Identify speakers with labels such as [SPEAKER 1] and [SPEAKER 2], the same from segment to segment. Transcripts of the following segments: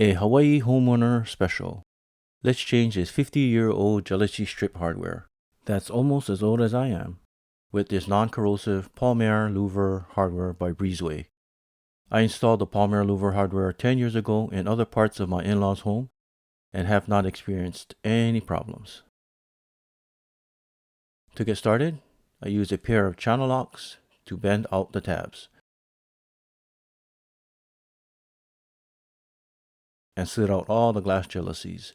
[SPEAKER 1] A Hawaii homeowner special. Let's change this 50-year-old Jalousie strip hardware that's almost as old as I am with this non-corrosive Palmair Louvre hardware by Breezeway. I installed the Palmair Louvre hardware 10 years ago in other parts of my in-laws' home and have not experienced any problems. To get started, I use a pair of channel locks to bend out the tabs and slid out all the glass jalousies.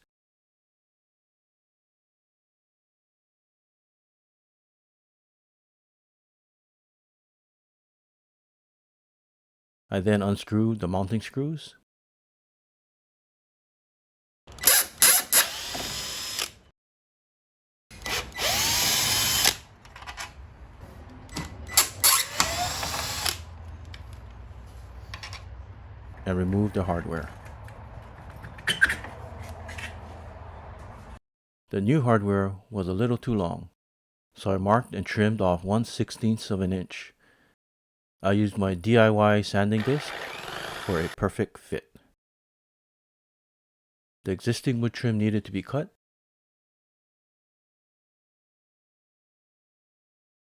[SPEAKER 1] I then unscrewed the mounting screws and removed the hardware. The new hardware was a little too long, so I marked and trimmed off 1/16 of an inch. I used my DIY sanding disc for a perfect fit. The existing wood trim needed to be cut,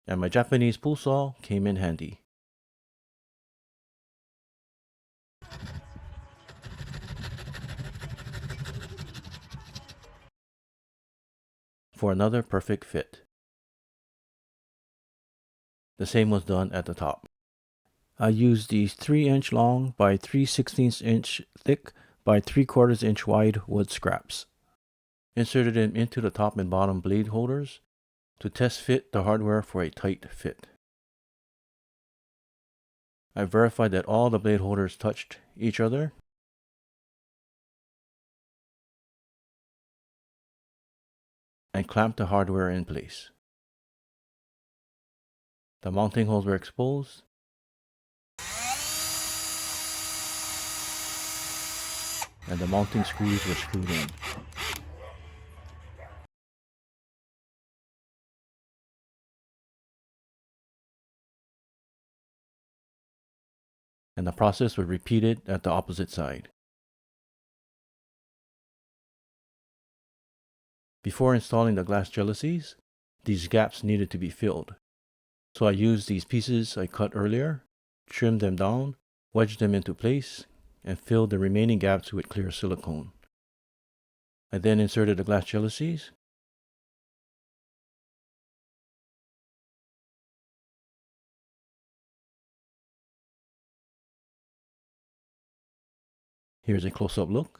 [SPEAKER 1] and my Japanese pool saw came in handy. For another perfect fit. The same was done at the top. I used these 3-inch long by 3/16 inch thick by 3/4 inch wide wood scraps. Inserted them into the top and bottom blade holders to test fit the hardware for a tight fit. I verified that all the blade holders touched each other and clamped the hardware in place. The mounting holes were exposed and the mounting screws were screwed in. And the process was repeated at the opposite side. Before installing the glass jalousies, these gaps needed to be filled. So I used these pieces I cut earlier, trimmed them down, wedged them into place, and filled the remaining gaps with clear silicone. I then inserted the glass jalousies Here's a close-up look.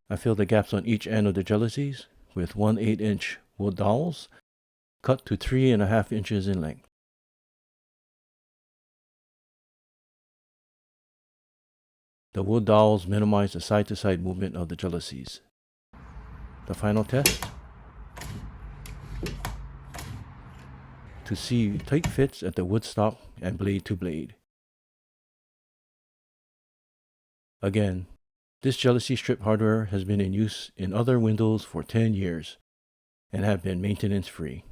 [SPEAKER 1] I filled the gaps on each end of the jalousies with 1/8-inch wood dowels cut to 3.5 inches in length. The wood dowels minimize the side-to-side movement of the jalousies. The final test to see tight fits at the wood stop and blade to blade. Again, this jalousie strip hardware has been in use in other windows for 10 years and have been maintenance free.